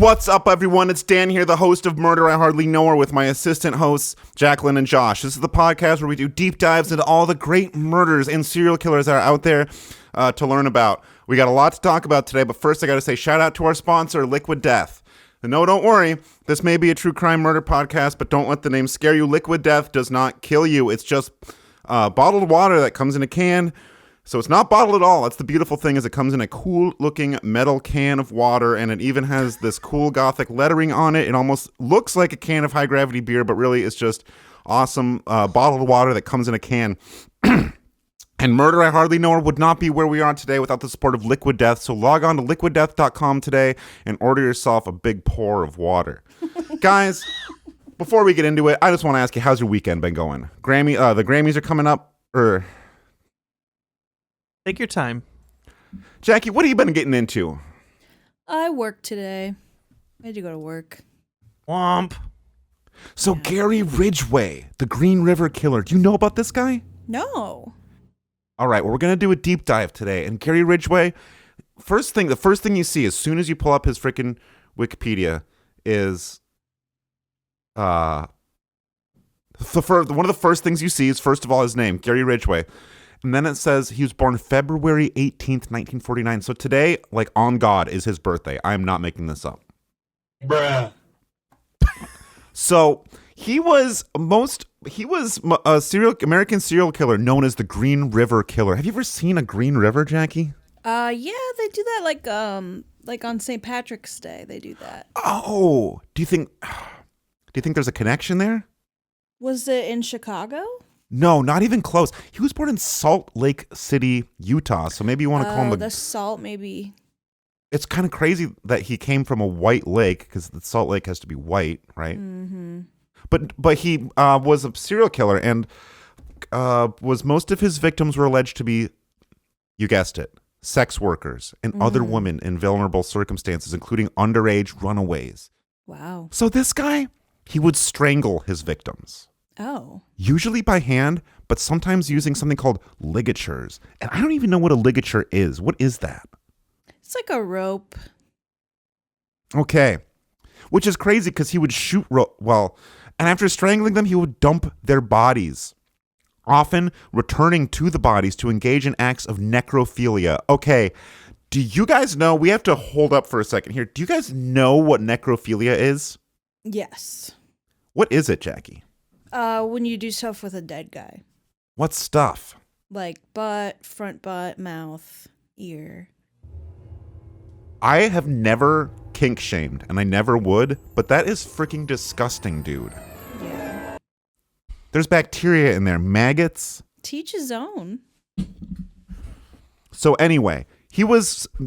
What's up, everyone? It's Dan here, the host of Murder I Hardly Know Her, with my assistant hosts, Jacqueline and Josh. This is the podcast where we do deep dives into all the great murders and serial killers that are out there to learn about. We got a lot to talk about today, but first I got to say shout out to our sponsor, Liquid Death. And no, don't worry. This may be a true crime murder podcast, but don't let the name scare you. Liquid Death does not kill you. It's just bottled water that comes in a can. So it's not bottled at all. That's the beautiful thing, is it comes in a cool looking metal can of water, and it even has this cool gothic lettering on it. It almost looks like a can of high gravity beer, but really it's just awesome bottled water that comes in a can. And Murder I Hardly Know Her would not be where we are today without the support of Liquid Death. So log on to liquiddeath.com today and order yourself a big pour of water. Guys, before we get into it, I just want to ask you, how's your weekend been going? The Grammys are coming up, Take your time. Jackie, what have you been getting into? I worked today. I had to go to work. Womp. So Gary Ridgway, the Green River Killer. Do you know about this guy? No. All right, well, we're going to do a deep dive today. And Gary Ridgway, the first thing you see as soon as you pull up his freaking Wikipedia is one of the first things you see is, first of all, his name, Gary Ridgway. And then it says he was born February 18th, 1949. So today, like on God, is his birthday. I am not making this up. Bruh. So he was a American serial killer known as the Green River Killer. Have you ever seen a Green River, Jackie? Yeah, they do that like on St. Patrick's Day. They do that. Oh, do you think there's a connection there? Was it in Chicago? No, not even close. He was born in Salt Lake City, Utah. So maybe you want to call him the salt, maybe. It's kind of crazy that he came from a white lake, because the Salt Lake has to be white, right? Mm-hmm. But he was a serial killer, and most of his victims were alleged to be, you guessed it, sex workers and other women in vulnerable circumstances, including underage runaways. Wow. So this guy, he would strangle his victims. Oh. Usually by hand, but sometimes using something called ligatures. And I don't even know what a ligature is. What is that? It's like a rope. Okay. Which is crazy because he would shoot and after strangling them, he would dump their bodies, often returning to the bodies to engage in acts of necrophilia. Okay. Do you guys know? We have to hold up for a second here. Do you guys know what necrophilia is? Yes. What is it, Jackie? When you do stuff with a dead guy. What stuff? Like butt, front butt, mouth, ear. I have never kink shamed, and I never would, but that is freaking disgusting, dude. Yeah. There's bacteria in there, maggots. Teach his own. So anyway, he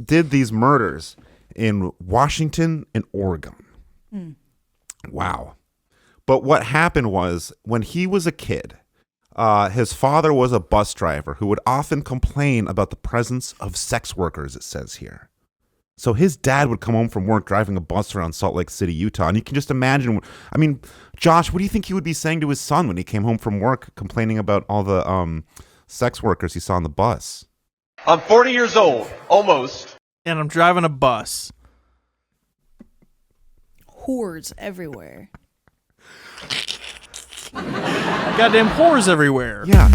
did these murders in Washington and Oregon. Wow. But what happened was, when he was a kid, his father was a bus driver who would often complain about the presence of sex workers, it says here. So his dad would come home from work driving a bus around Salt Lake City, Utah. And you can just imagine, I mean, Josh, what do you think he would be saying to his son when he came home from work complaining about all the sex workers he saw on the bus? I'm 40 years old, almost. And I'm driving a bus. Whores everywhere. Goddamn whores everywhere. Yeah.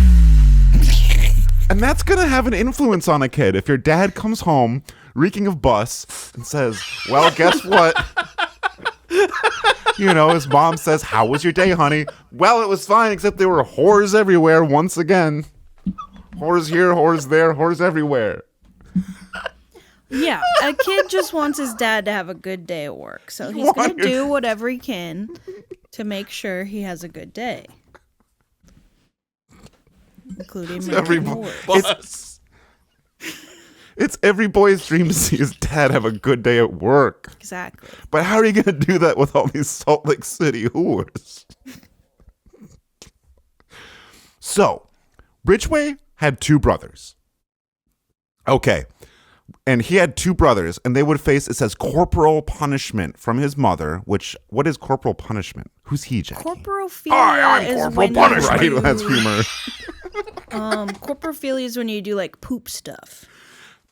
And that's going to have an influence on a kid. If your dad comes home reeking of bus and says, well, guess what? His mom says, how was your day, honey? Well, it was fine, except there were whores everywhere once again. Whores here, whores there, whores everywhere. Yeah, a kid just wants his dad to have a good day at work. So he's going to do whatever he can to make sure he has a good day. Including it's every boy's dream to see his dad have a good day at work. Exactly. But how are you going to do that with all these Salt Lake City whores? So, Ridgway had two brothers. Okay. And he had two brothers, and they would face, it says, corporal punishment from his mother, what is corporal punishment? Who's he, Jackie? Corporophilia is corporal when punishment. you That's humor. corporophilia is when you do like poop stuff.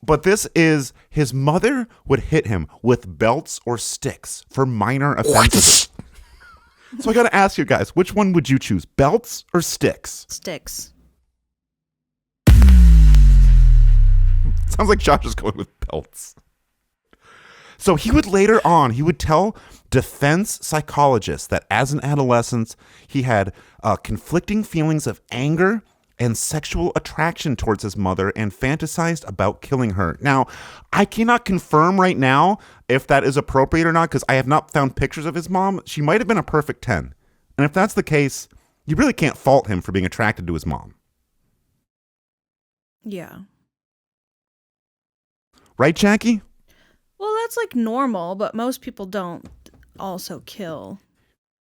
But this is his mother would hit him with belts or sticks for minor offenses. So I got to ask you guys, which one would you choose, belts or sticks? Sticks. Sounds like Josh is going with belts. So he would tell defense psychologists that as an adolescent, he had conflicting feelings of anger and sexual attraction towards his mother and fantasized about killing her. Now, I cannot confirm right now if that is appropriate or not because I have not found pictures of his mom. She might have been a perfect 10. And if that's the case, you really can't fault him for being attracted to his mom. Yeah. Right, Jackie? Well, that's like normal, but most people don't also kill.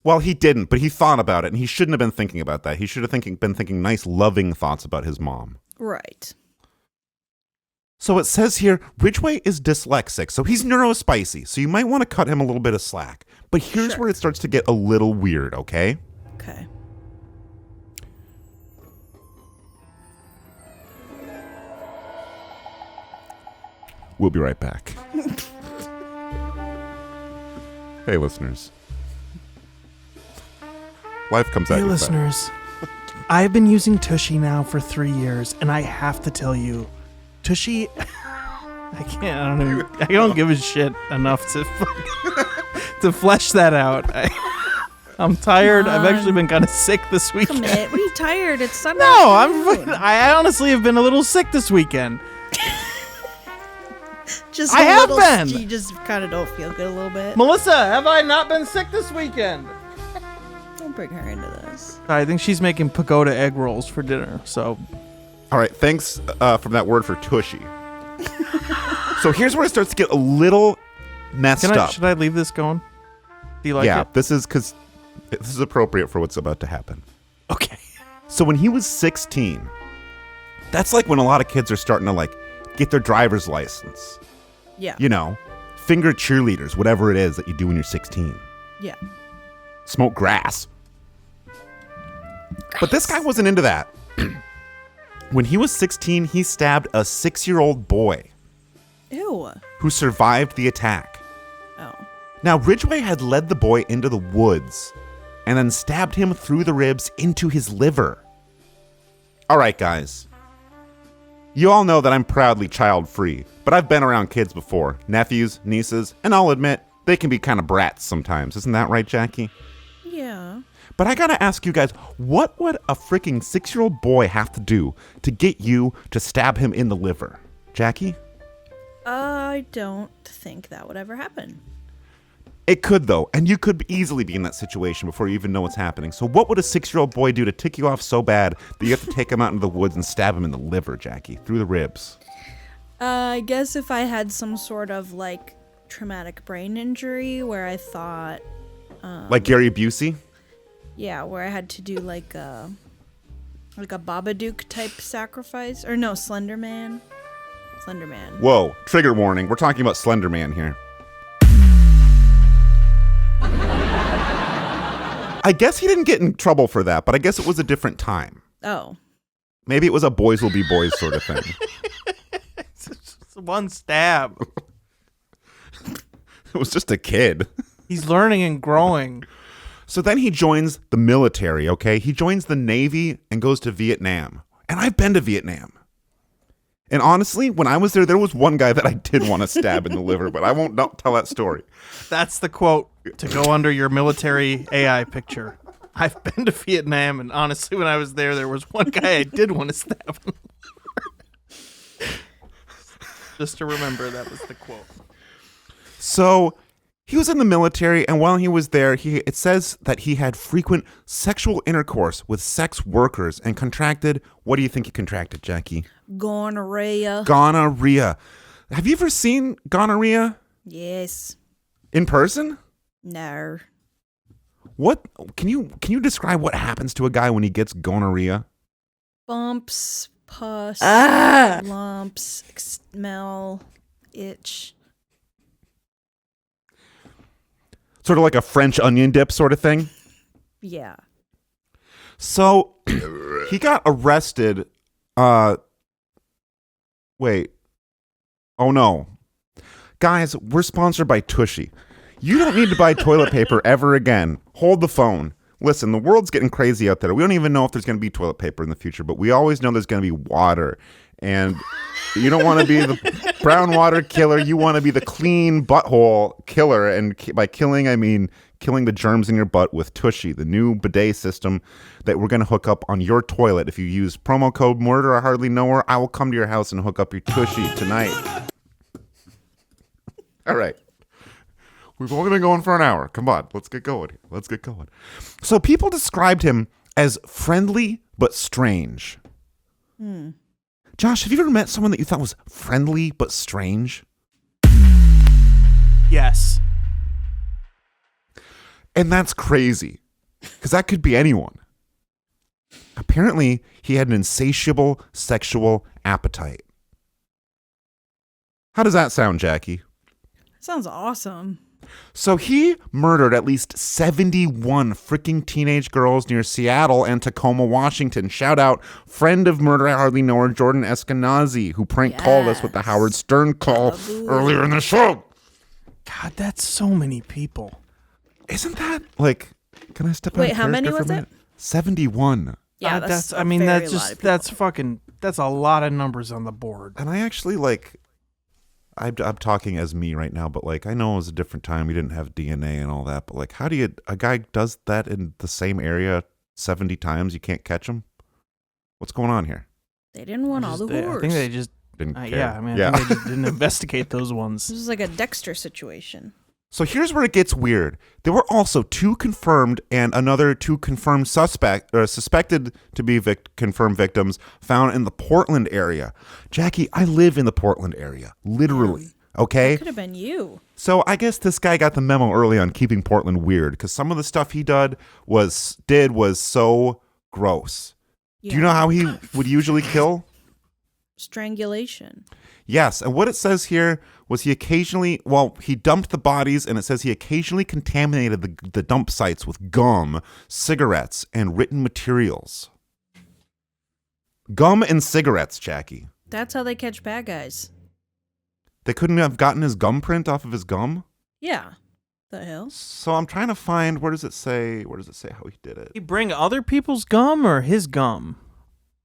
Well, he didn't, but he thought about it, and he shouldn't have been thinking about that. He should have been thinking nice, loving thoughts about his mom. Right. So it says here, Ridgway is dyslexic, so he's neurospicy, so you might want to cut him a little bit of slack. But here's where it starts to get a little weird, okay? Okay. We'll be right back. Hey, listeners. Life comes at Hey, you listeners. I've been using Tushy now for 3 years, and I have to tell you, Tushy, I don't give a shit enough to flesh that out. I'm tired. I've actually been kind of sick this weekend. Commit. What are you tired? It's Sunday. No, I honestly have been a little sick this weekend. Just I have been. You just kind of don't feel good a little bit. Melissa, have I not been sick this weekend? Don't bring her into this. I think she's making pagoda egg rolls for dinner, so... All right, thanks from that word for tushy. So here's where it starts to get a little messed up. Should I leave this going? Do you like it? This is appropriate for what's about to happen. Okay. So when he was 16, that's like when a lot of kids are starting to like get their driver's license. Yeah. You know, finger cheerleaders, whatever it is that you do when you're 16. Yeah. Smoke grass. But this guy wasn't into that. When he was 16, he stabbed a 6-year-old boy Ew. who survived the attack. Oh. Now, Ridgway had led the boy into the woods and then stabbed him through the ribs into his liver. All right, guys. You all know that I'm proudly child-free, but I've been around kids before, nephews, nieces, and I'll admit, they can be kind of brats sometimes. Isn't that right, Jackie? Yeah. But I gotta ask you guys, what would a freaking 6-year-old boy have to do to get you to stab him in the liver? Jackie? I don't think that would ever happen. It could, though, and you could easily be in that situation before you even know what's happening. So what would a 6-year-old boy do to tick you off so bad that you have to take him out into the woods and stab him in the liver, Jackie, through the ribs? I guess if I had some sort of, like, traumatic brain injury where I thought... Like Gary Busey? Yeah, where I had to do, like a Babadook type sacrifice. Or no, Slender Man. Slender Man. Whoa, trigger warning. We're talking about Slender Man here. I guess he didn't get in trouble for that, but I guess it was a different time. Oh. Maybe it was a boys will be boys sort of thing. It's one stab. It was just a kid. He's learning and growing. So then he joins the military, okay? He joins the Navy and goes to Vietnam. And I've been to Vietnam. And honestly, when I was there was one guy that I did want to stab in the liver, but I won't tell that story. That's the quote to go under your military AI picture. I've been to Vietnam, and honestly, when I was there was one guy I did want to stab. Just to remember, that was the quote. So he was in the military, and while he was there, it says that he had frequent sexual intercourse with sex workers and contracted, what do you think he contracted, Jackie? Gonorrhea. Gonorrhea. Have you ever seen gonorrhea Yes. in person? No. What can you describe what happens to a guy when he gets gonorrhea? Bumps, pus, lumps, smell, itch. Sort of like a French onion dip sort of thing. Yeah. So he got arrested. Wait. Oh, no. Guys, we're sponsored by Tushy. You don't need to buy toilet paper ever again. Hold the phone. Listen, the world's getting crazy out there. We don't even know if there's going to be toilet paper in the future, but we always know there's going to be water. And you don't want to be the brown water killer. You want to be the clean butthole killer. And by killing, I mean killing the germs in your butt with Tushy, the new bidet system that we're going to hook up on your toilet. If you use promo code Murder I Hardly Know Her, I will come to your house and hook up your Tushy tonight. All right. We've only been going for an hour. Come on, let's get going. Let's get going. So people described him as friendly but strange. Josh, have you ever met someone that you thought was friendly but strange? Yes. And that's crazy, because that could be anyone. Apparently, he had an insatiable sexual appetite. How does that sound, Jackie? Sounds awesome. So he murdered at least 71 freaking teenage girls near Seattle and Tacoma, Washington. Shout out friend of Murder I Hardly Know Her, Jordan Eskenazi, who prank called us with the Howard Stern call earlier in the show. God, that's so many people. Isn't that like? Can I step out? Wait, of how many character was for a it? minute? 71. Yeah, that's a I mean, very that's lot of just people. that's a lot of numbers on the board. And I actually like. I'm talking as me right now, but like I know it was a different time. We didn't have DNA and all that, but like, how do a guy does that in the same area 70 times? You can't catch him. What's going on here? They didn't want all the whores. I think they just Didn't care. yeah. I mean, I think they just didn't investigate those ones. This is like a Dexter situation. So here's where it gets weird. There were also 2 confirmed and another 2 confirmed suspected to be confirmed victims found in the Portland area. Jackie, I live in the Portland area, literally. Okay? That could have been you. So I guess this guy got the memo early on keeping Portland weird, because some of the stuff he did was so gross. Yeah. Do you know how he would usually kill? Strangulation. Yes, and what it says here was he dumped the bodies, and it says he occasionally contaminated the dump sites with gum, cigarettes, and written materials. Gum and cigarettes, Jackie. That's how they catch bad guys. They couldn't have gotten his gum print off of his gum? Yeah. The hell? So I'm trying to find, where does it say how he did it? He bring other people's gum or his gum?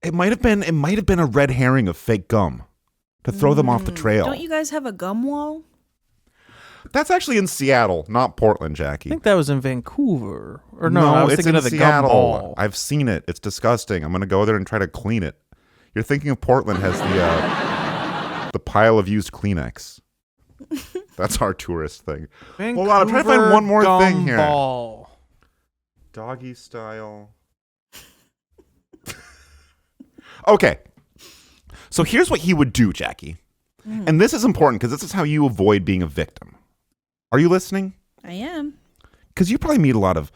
It might have been a red herring of fake gum to throw them off the trail. Don't you guys have a gum wall? That's actually in Seattle, not Portland, Jackie. I think that was in Vancouver. Or no, I was it's thinking in of the Seattle. gum ball. I've seen it. It's disgusting. I'm going to go there and try to clean it. You're thinking of Portland has the pile of used Kleenex. That's our tourist thing. Hold on, I'm trying to find one more gum thing here. Ball. Doggy style. Okay. So here's what he would do, Jackie. And this is important because this is how you avoid being a victim. Are you listening? I am. Because you probably meet a lot of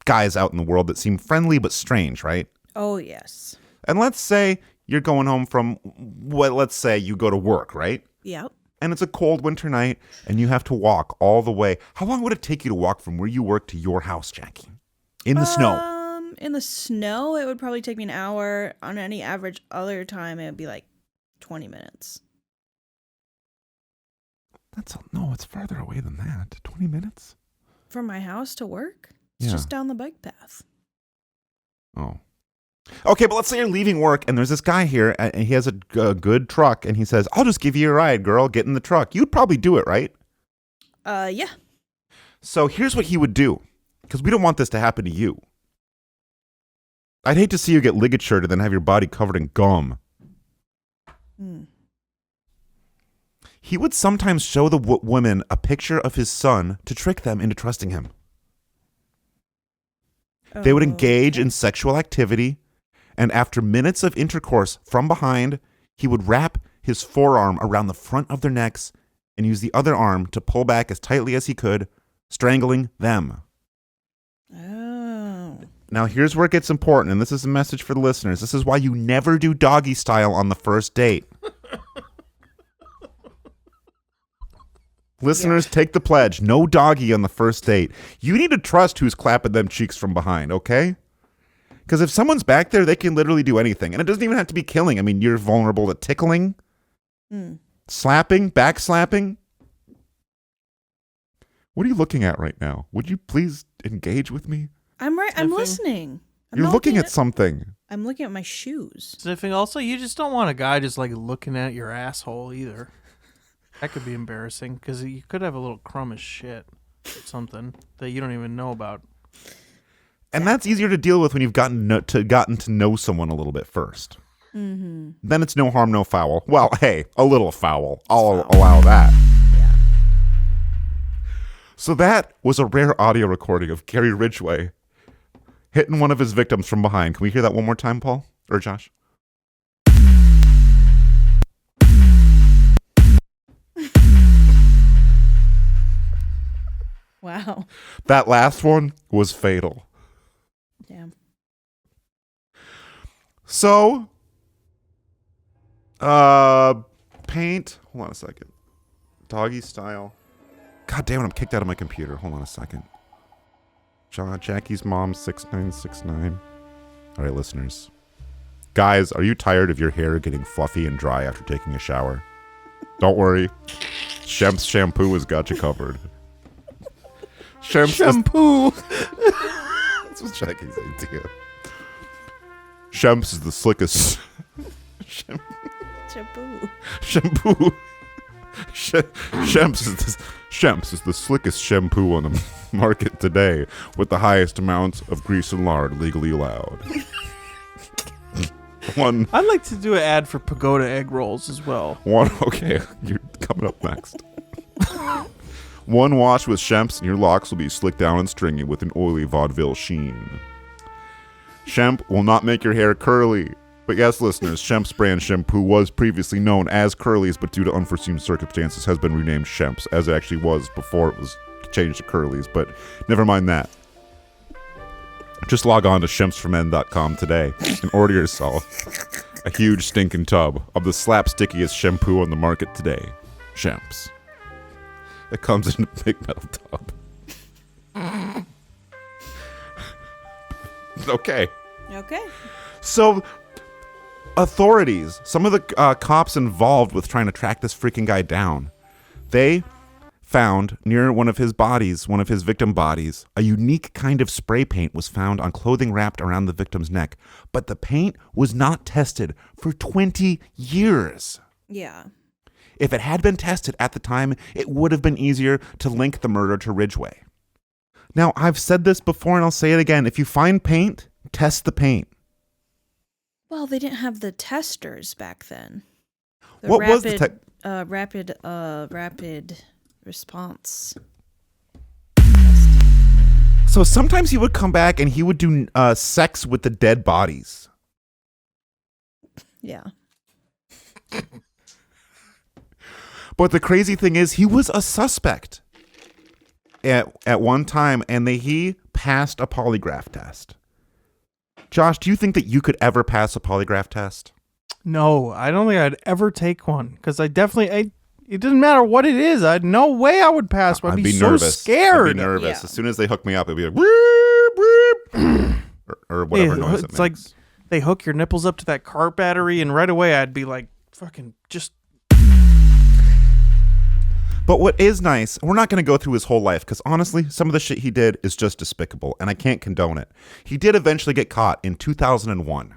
guys out in the world that seem friendly but strange, right? Oh, yes. And let's say you're going home from, let's say you go to work, right? Yep. And it's a cold winter night and you have to walk all the way. How long would it take you to walk from where you work to your house, Jackie? In the snow? In the snow, it would probably take me an hour. On any average other time, it would be like 20 minutes. It's farther away than that. 20 minutes? From my house to work? It's Yeah. just down the bike path. Oh. Okay, but let's say you're leaving work and there's this guy here and he has a good truck and he says, I'll just give you a ride, girl. Get in the truck. You'd probably do it, right? Yeah. So here's what he would do, because we don't want this to happen to you. I'd hate to see you get ligatured and then have your body covered in gum. He would sometimes show the women a picture of his son to trick them into trusting him. They would engage in sexual activity, and after minutes of intercourse from behind, he would wrap his forearm around the front of their necks and use the other arm to pull back as tightly as he could, strangling them. Oh. Now, here's where it gets important, and this is a message for the listeners. This is why you never do doggy style on the first date. Listeners, take the pledge. No doggy on the first date. You need to trust who's clapping them cheeks from behind, okay? Because if someone's back there, they can literally do anything. And it doesn't even have to be killing. I mean, you're vulnerable to tickling. Slapping, backslapping. What are you looking at right now? Would you please engage with me? I'm listening. You're looking at something. I'm looking at my shoes. Sniffing. Also, you just don't want a guy just like looking at your asshole either. That could be embarrassing because you could have a little crumb of shit or something that you don't even know about. And that's easier to deal with when you've gotten to know someone a little bit first. Mm-hmm. Then it's no harm, no foul. Well, hey, a little foul. I'll allow that. Yeah. So that was a rare audio recording of Gary Ridgway hitting one of his victims from behind. Can we hear that one more time, Paul? Or Josh? Wow. That last one was fatal. Damn. So, paint. Hold on a second. Doggy style. God damn it, I'm kicked out of my computer. Hold on a second. Jackie's mom, 6969. All right, listeners. Guys, are you tired of your hair getting fluffy and dry after taking a shower? Don't worry. Shemp's shampoo has got you covered. Shemp's Shampoo. This was Jackie's idea. Shemp's is the slickest. Shampoo. Shampoo. Shemp's is the slickest shampoo on the market today, with the highest amount of grease and lard legally allowed. I'd like to do an ad for Pagoda egg rolls as well. Okay, you're coming up next. One wash with Shemp's and your locks will be slicked down and stringy with an oily vaudeville sheen. Shemp will not make your hair curly. But yes, listeners, Shemp's brand shampoo was previously known as Curly's, but due to unforeseen circumstances has been renamed Shemp's, as it actually was before it was changed to Curly's, but never mind that. Just log on to shempsformen.com today and order yourself a huge stinking tub of the slapstickiest shampoo on the market today. Shemp's. It comes in a big metal tub. Okay. Okay. So, authorities, some of the cops involved with trying to track this freaking guy down, they found near one of his victim bodies, a unique kind of spray paint was found on clothing wrapped around the victim's neck. But the paint was not tested for 20 years. Yeah. If it had been tested at the time, it would have been easier to link the murder to Ridgway. Now, I've said this before and I'll say it again. If you find paint, test the paint. Well, they didn't have the testers back then. What was the rapid response? So sometimes he would come back and he would do sex with the dead bodies. Yeah. But the crazy thing is, he was a suspect at one time, and he passed a polygraph test. Josh, do you think that you could ever pass a polygraph test? No, I don't think I'd ever take one because it doesn't matter what it is. No way I would pass. I'd be so nervous. scared. I'd be nervous. Yeah. As soon as they hook me up, it'd be like, whoop, whoop, or whatever noise it it's makes. like they hook your nipples up to that car battery, and right away I'd be like, fucking just. But what is nice, we're not going to go through his whole life because honestly, some of the shit he did is just despicable, and I can't condone it. He did eventually get caught in 2001.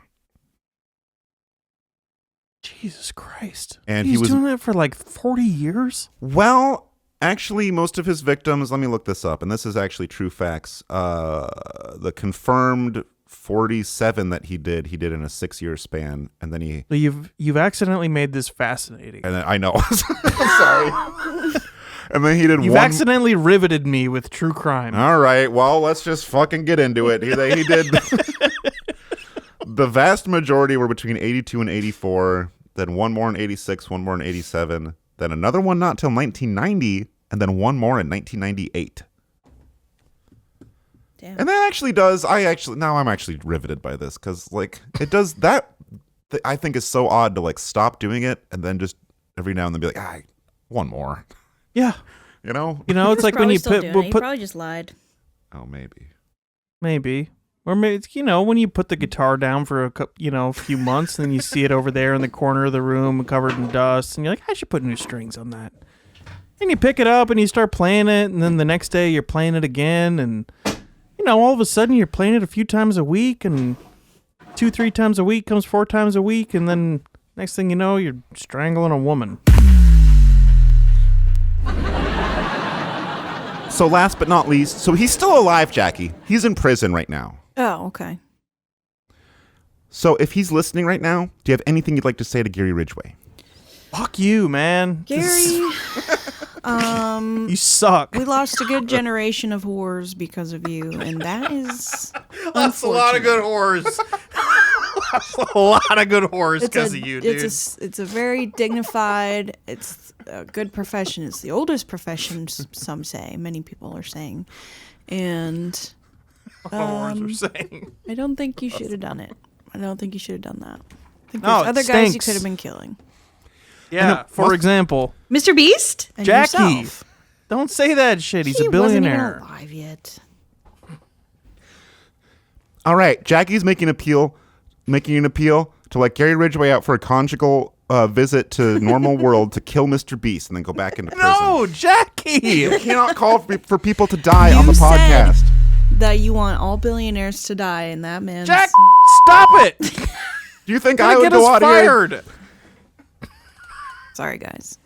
Jesus Christ. And He's he was doing that for like 40 years? Well, actually, most of his victims, let me look this up, and this is actually true facts. The confirmed 47 that he did in a 6-year span, and then he... So you've accidentally made this fascinating. And then, I know. Sorry. And then he did You've accidentally riveted me with true crime. All right, well, let's just fucking get into it. He did... The vast majority were between 82 and 84, then one more in 86, one more in 87, then another one not till 1990, and then one more in 1998. Damn. And that actually does, now I'm actually riveted by this, because, like, it does, that, I think is so odd to, like, stop doing it, and then just every now and then be like, one more. Yeah. You know? It's like when you he put... probably just lied. Oh, maybe. Maybe. Or maybe it's, when you put the guitar down for a few months, and then you see it over there in the corner of the room covered in dust, and you're like, I should put new strings on that. And you pick it up and you start playing it, and then the next day you're playing it again, and all of a sudden you're playing it a few times a week, and 2-3 times a week comes 4 times a week, and then next thing you know, you're strangling a woman. So last but not least, so he's still alive, Jackie. He's in prison right now. Oh, okay. So if he's listening right now, do you have anything you'd like to say to Gary Ridgway? Fuck you, man. Gary, You suck. we lost a good generation of whores because of you, and that is That's a lot of good whores. That's a lot of good whores because of you, dude. It's a very dignified, it's a good profession. It's the oldest profession, some say. Many people are saying. And Whores are saying. I don't think you should have done it. I don't think you should have done that. I think No, there's it other guys you stinks. could have been killing. Yeah, for example, Mr. Beast? And Jackie. yourself. Don't say that shit. He's He a billionaire. wasn't even alive yet. All right, Jackie's making an appeal to let Gary Ridgway out for a conjugal visit to normal world to kill Mr. Beast and then go back into prison. No, Jackie. You cannot call for people to die on the You said podcast. that you want all billionaires to die, and that man's... Jack, stop it. Do you think Gonna I would get go us out here? fired. Sorry, guys.